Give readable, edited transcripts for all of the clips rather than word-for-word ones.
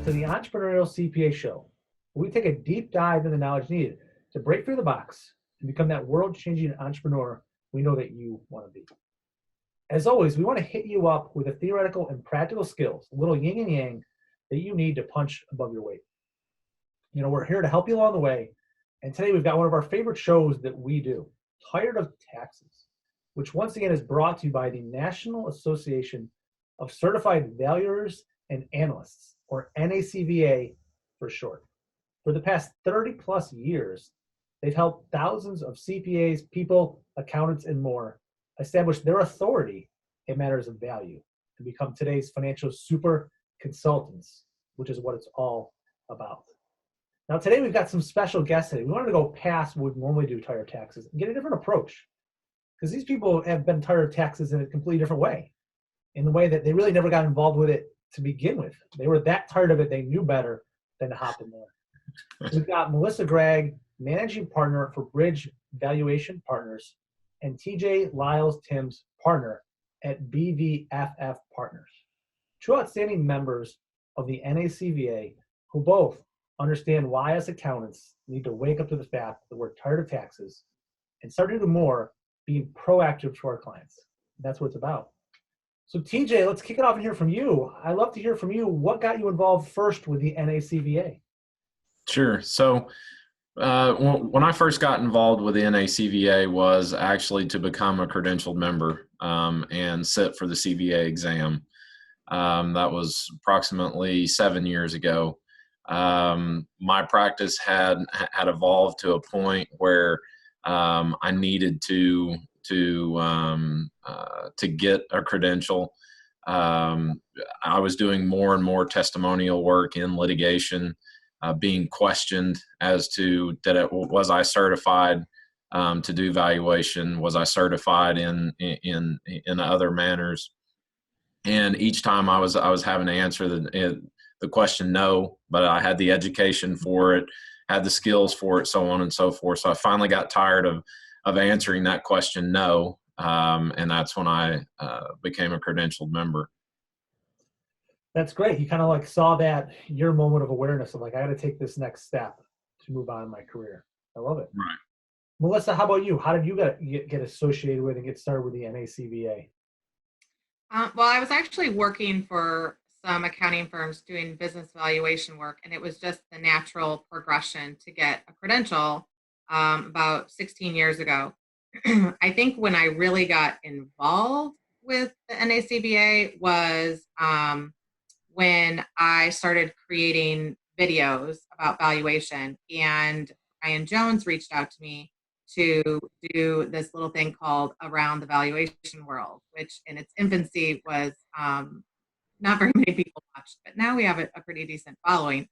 to the Entrepreneurial CPA Show, where we take a deep dive into the knowledge needed to break through the box and become that world-changing entrepreneur we know that you want to be. As always, we want to hit you up with the theoretical and practical skills, a little yin and yang, that you need to punch above your weight. You know, we're here to help you along the way, and today we've got one of our favorite shows that we do, Tired of Taxes, which once again is brought to you by the National Association of Certified Valuers and Analysts, or NACVA for short. For the past 30 plus years, they've helped thousands of CPAs, people, accountants, and more establish their authority in matters of value and become today's financial super consultants, which is what it's all about. Now today we've got some special guests today. We wanted to go past what we normally do, tired of taxes, and get a different approach. Because these people have been tired of taxes in a completely different way, in the way that they really never got involved with it to begin with. They were that tired of it, they knew better than to hop in there. So we've got Melissa Gragg, Managing Partner for Bridge Valuation Partners, and TJ Liles-Tims, Partner at BVFF Partners. Two outstanding members of the NACVA who both understand why us accountants need to wake up to the fact that we're tired of taxes and start to do more being proactive to our clients. That's what it's about. So TJ, let's kick it off and hear from you. I'd love to hear from you. What got you involved first with the NACVA? Sure. So when I first got involved with the NACVA was actually to become a credentialed member and sit for the CVA exam. That was approximately 7 years ago. My practice had evolved to a point where I needed to get a credential. I was doing more and more testimonial work in litigation, being questioned as to was I certified to do valuation? Was I certified in other manners? And each time I was having to answer the question no, but I had the education for it, had the skills for it, so on and so forth. So I finally got tired of answering that question no, and that's when I became a credentialed member. That's great. You kind of like saw that your moment of awareness of like, I got to take this next step to move on in my career. I love it. Right. Melissa, how about you? How did you get associated with and get started with the NACVA? Well, I was actually working for some accounting firms doing business valuation work, and it was just the natural progression to get a credential about 16 years ago. I think when I really got involved with the NACVA was when I started creating videos about valuation, and Ryan Jones reached out to me to do this little thing called Around the Valuation World, which in its infancy was not very many people watched, but now we have a pretty decent following.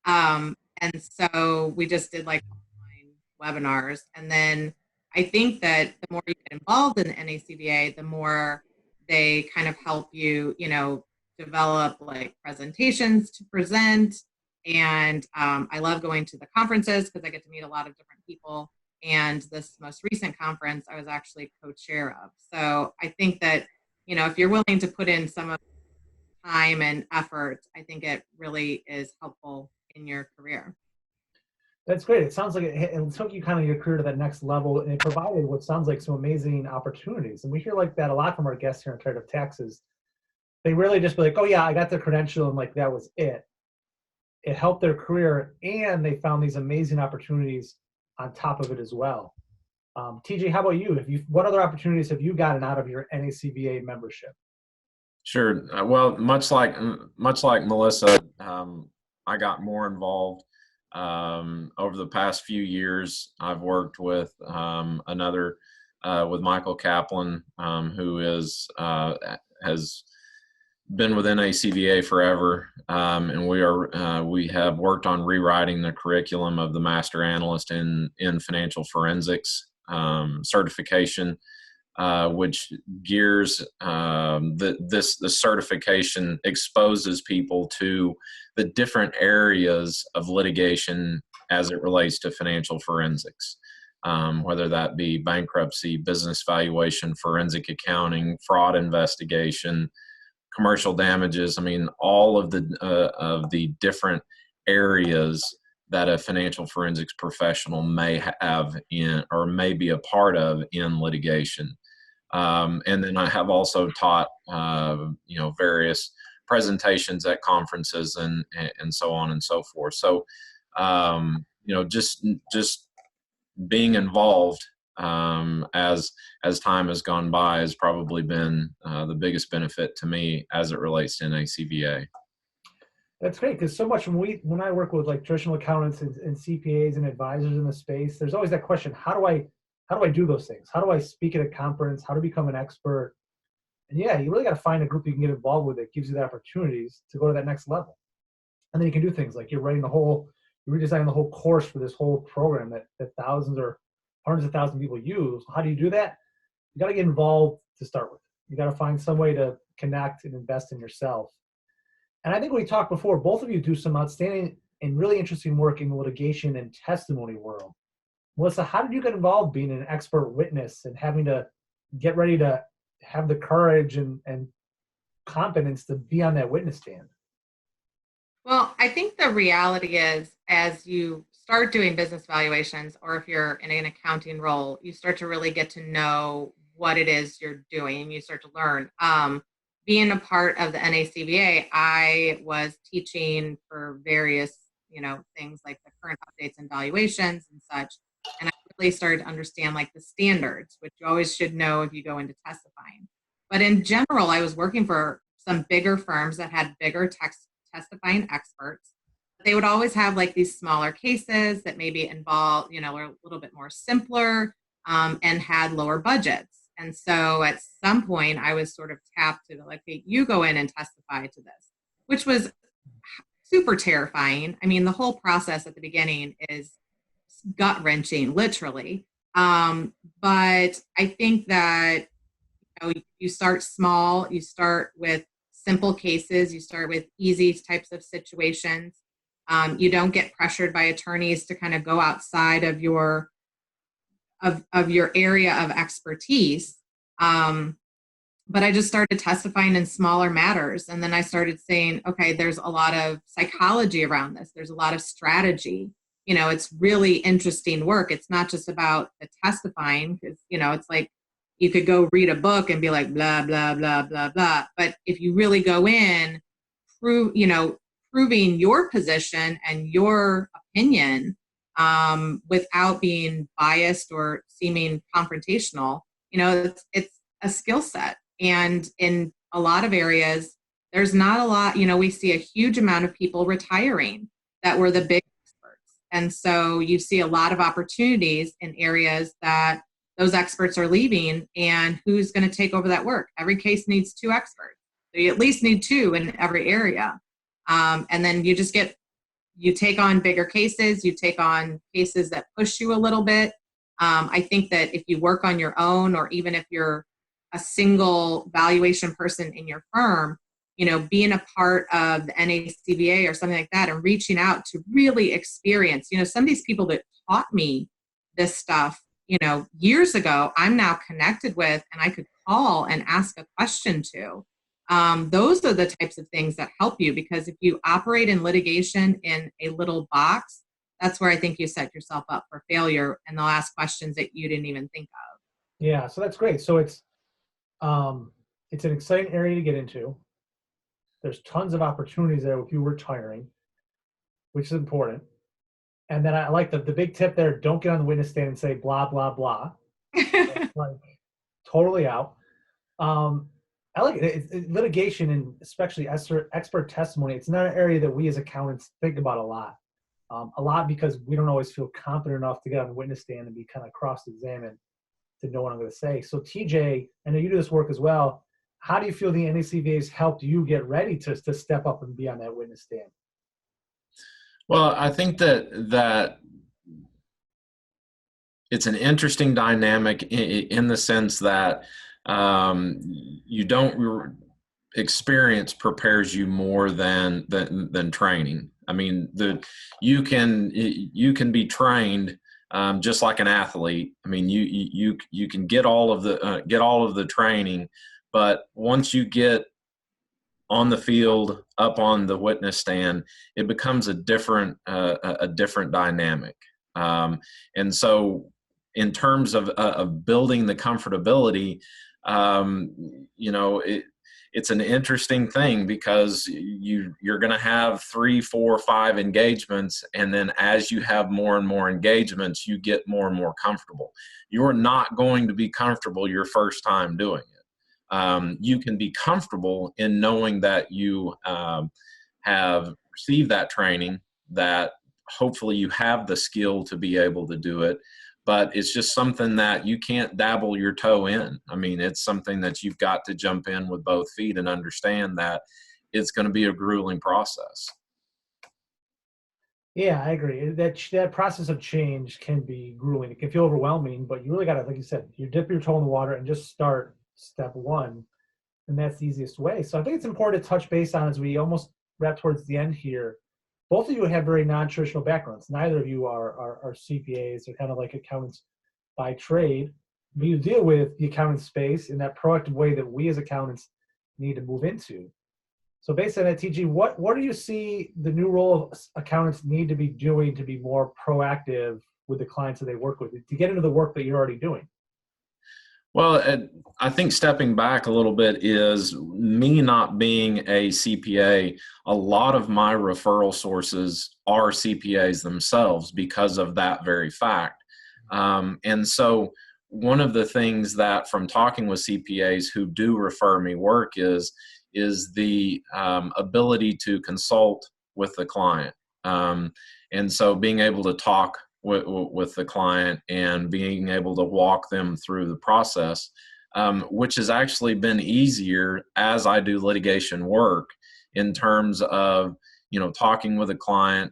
And so we just did like online webinars. And then I think that the more you get involved in the NACVA, the more they kind of help you, develop like presentations to present. And I love going to the conferences because I get to meet a lot of different people. And this most recent conference, I was actually co-chair of. So I think that, if you're willing to put in some of the time and effort, I think it really is helpful in your career. That's great. It sounds like it took you kind of your career to that next level, and it provided what sounds like some amazing opportunities. And we hear like that a lot from our guests here on Tired of Taxes. They really just be like, oh yeah, I got the credential, and like that was it. It helped their career, and they found these amazing opportunities on top of it as well. TJ, how about you? What other opportunities have you gotten out of your NACVA membership? Sure. Well, much like Melissa, I got more involved over the past few years. I've worked with with Michael Kaplan, who has been with NACVA forever, and we have worked on rewriting the curriculum of the Master Analyst in financial forensics certification, which gears the certification exposes people to the different areas of litigation as it relates to financial forensics, whether that be bankruptcy, business valuation, forensic accounting, fraud investigation, commercial damages. I mean, all of the different areas that a financial forensics professional may have in or may be a part of in litigation. And then I have also taught, various presentations at conferences and so on and so forth. So, just being involved as time has gone by has probably been the biggest benefit to me as it relates to NACVA. That's great, because so much when I work with like traditional accountants and CPAs and advisors in the space, there's always that question: how do I do those things? How do I speak at a conference? How to become an expert? And yeah, you really got to find a group you can get involved with that gives you the opportunities to go to that next level. And then you can do things like you're redesigning the whole course for this whole program that thousands or hundreds of thousands of people use. How do you do that? You got to get involved to start with. You got to find some way to connect and invest in yourself. And I think we talked before, both of you do some outstanding and really interesting work in the litigation and testimony world. Melissa, how did you get involved being an expert witness and having to get ready to have the courage and competence to be on that witness stand? Well, I think the reality is, as you start doing business valuations, or if you're in an accounting role, you start to really get to know what it is you're doing. You start to learn. Being a part of the NACVA, I was teaching for various, things like the current updates and valuations and such. And I really started to understand like the standards, which you always should know if you go into testifying. But in general, I was working for some bigger firms that had bigger testifying experts. They would always have like these smaller cases that maybe involve, were a little bit more simpler and had lower budgets. And so at some point I was sort of tapped to like, hey, you go in and testify to this, which was super terrifying. I mean, the whole process at the beginning is gut wrenching, literally. But I think that you start small, you start with simple cases, you start with easy types of situations. You don't get pressured by attorneys to kind of go outside of your area of expertise. But I just started testifying in smaller matters. And then I started saying, okay, there's a lot of psychology around this. There's a lot of strategy. It's really interesting work. It's not just about the testifying, because, it's like you could go read a book and be like, blah, blah, blah, blah, blah. But if you really go in, proving your position and your opinion without being biased or seeming confrontational, it's a skill set. And in a lot of areas, there's not a lot, we see a huge amount of people retiring that were the big experts. And so you see a lot of opportunities in areas that those experts are leaving, and who's going to take over that work? Every case needs 2 experts. So you at least need 2 in every area. And then you take on bigger cases, you take on cases that push you a little bit. I think that if you work on your own, or even if you're a single valuation person in your firm, being a part of the NACVA or something like that and reaching out to really experience, some of these people that taught me this stuff, years ago, I'm now connected with, and I could call and ask a question to. Those are the types of things that help you, because if you operate in litigation in a little box, that's where I think you set yourself up for failure, and they'll ask questions that you didn't even think of. Yeah, so that's great. So it's an exciting area to get into. There's tons of opportunities there with you retiring, which is important. And then I like the big tip there: don't get on the witness stand and say blah blah blah. Like totally out. I like it. Litigation, and especially expert testimony, it's not an area that we as accountants think about a lot. Because we don't always feel confident enough to get on the witness stand and be kind of cross-examined to know what I'm going to say. So TJ, I know you do this work as well. How do you feel the NACVA has helped you get ready to step up and be on that witness stand? Well, I think that it's an interesting dynamic in the sense that you don't experience prepares you more than training. I mean, you can be trained just like an athlete. I mean, you can get all of the training, but once you get on the field, up on the witness stand, it becomes a different dynamic. And so in terms of building the comfortability, it's an interesting thing because you're going to have 3, 4, 5 engagements. And then as you have more and more engagements, you get more and more comfortable. You're not going to be comfortable your first time doing it. You can be comfortable in knowing that you have received that training, that hopefully you have the skill to be able to do it. But it's just something that you can't dabble your toe in. I mean, it's something that you've got to jump in with both feet and understand that it's going to be a grueling process. Yeah, I agree. That process of change can be grueling. It can feel overwhelming, but you really got to, like you said, you dip your toe in the water and just start step one, and that's the easiest way. So I think it's important to touch base on as we almost wrap towards the end here. Both of you have very non-traditional backgrounds. Neither of you are CPAs. They're kind of like accountants by trade. But you deal with the accounting space in that proactive way that we as accountants need to move into. So based on that, TG, what do you see the new role of accountants need to be doing to be more proactive with the clients that they work with, to get into the work that you're already doing? Well, I think stepping back a little bit is me not being a CPA. A lot of my referral sources are CPAs themselves because of that very fact. And so one of the things that from talking with CPAs who do refer me work is the ability to consult with the client. And so being able to talk with the client and being able to walk them through the process, which has actually been easier as I do litigation work in terms of, talking with a client,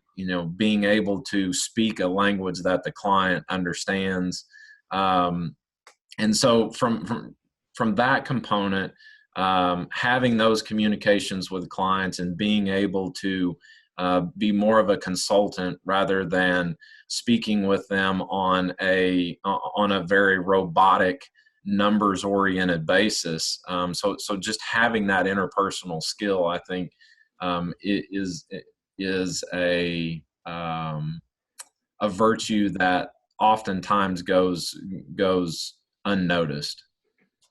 being able to speak a language that the client understands. And so from that component, having those communications with clients and being able to be more of a consultant rather than speaking with them on a very robotic, numbers-oriented basis. So just having that interpersonal skill, I think, is a virtue that oftentimes goes unnoticed.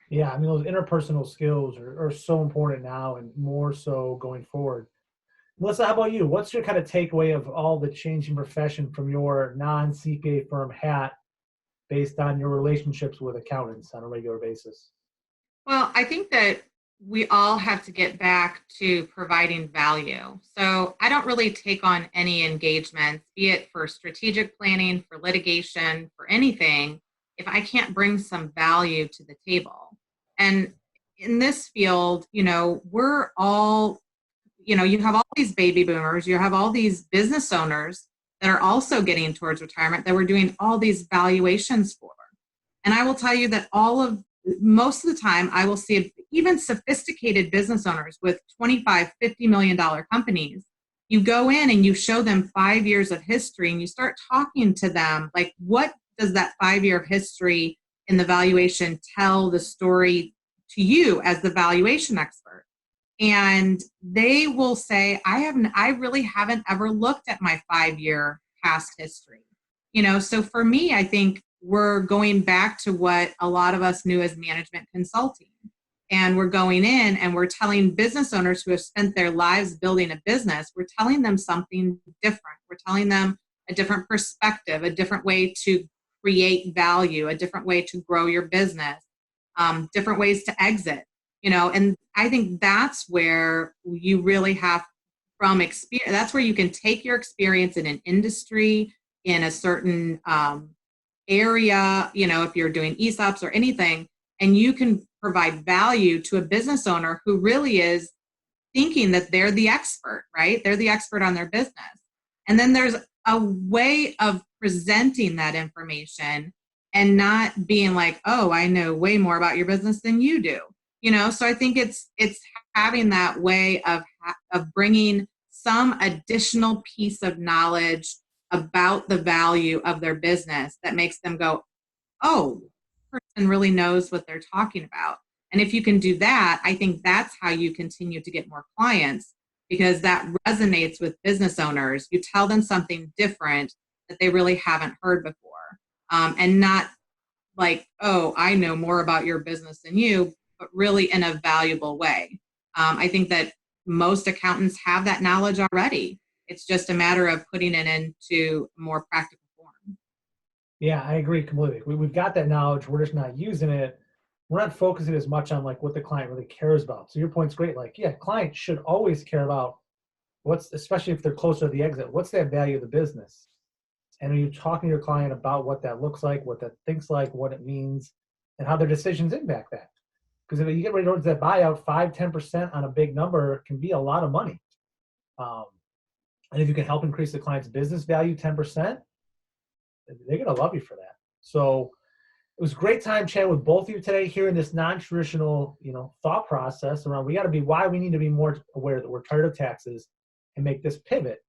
Yeah, I mean, those interpersonal skills are so important now and more so going forward. Melissa, how about you? What's your kind of takeaway of all the changing profession from your non-CPA firm hat based on your relationships with accountants on a regular basis? Well, I think that we all have to get back to providing value. So I don't really take on any engagements, be it for strategic planning, for litigation, for anything, if I can't bring some value to the table. And in this field, we're all, you have all these baby boomers, you have all these business owners that are also getting towards retirement that we're doing all these valuations for. And I will tell you that most of the time I will see even sophisticated business owners with $25, $50 million companies. You go in and you show them 5 years of history and you start talking to them, like, what does that 5-year history in the valuation tell the story to you as the valuation expert? And they will say, I really haven't ever looked at my 5-year past history. So for me, I think we're going back to what a lot of us knew as management consulting. And we're going in and we're telling business owners who have spent their lives building a business, we're telling them something different. We're telling them a different perspective, a different way to create value, a different way to grow your business, different ways to exit. And I think that's where you really have from experience, that's where you can take your experience in an industry, in a certain area, if you're doing ESOPs or anything, and you can provide value to a business owner who really is thinking that they're the expert, right? They're the expert on their business. And then there's a way of presenting that information and not being like, oh, I know way more about your business than you do. So I think it's having that way of bringing some additional piece of knowledge about the value of their business that makes them go, oh, this person really knows what they're talking about. And if you can do that, I think that's how you continue to get more clients, because that resonates with business owners. You tell them something different that they really haven't heard before, and not like, oh, I know more about your business than you, but really in a valuable way. I think that most accountants have that knowledge already. It's just a matter of putting it into a more practical form. Yeah, I agree completely. We've got that knowledge. We're just not using it. We're not focusing as much on like what the client really cares about. So your point's great. Like, yeah, clients should always care about what's, especially if they're closer to the exit, what's that value of the business? And are you talking to your client about what that looks like, what that thinks like, what it means, and how their decisions impact that? Because if you get ready towards that buyout, 5-10% on a big number can be a lot of money. And if you can help increase the client's business value 10%, they're going to love you for that. So it was a great time chatting with both of you today, hearing this non-traditional, thought process around why we need to be more aware that we're tired of taxes and make this pivot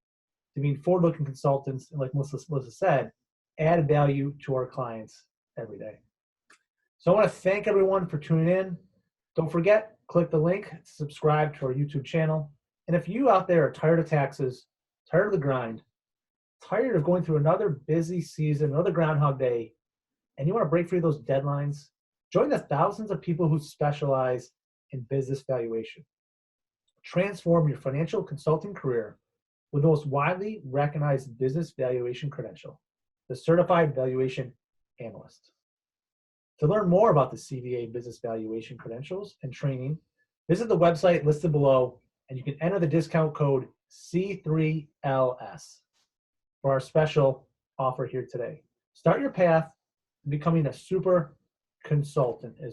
to being forward-looking consultants. And like Melissa said, add value to our clients every day. So I want to thank everyone for tuning in. Don't forget, click the link, subscribe to our YouTube channel. And if you out there are tired of taxes, tired of the grind, tired of going through another busy season, another Groundhog Day, and you want to break free of those deadlines, join the thousands of people who specialize in business valuation. Transform your financial consulting career with the most widely recognized business valuation credential, the Certified Valuation Analyst. To learn more about the CVA Business Valuation Credentials and training, visit the website listed below, and you can enter the discount code C3LS for our special offer here today. Start your path to becoming a super consultant. And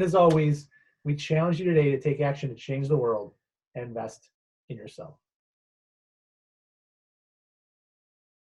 as always, we challenge you today to take action to change the world and invest in yourself.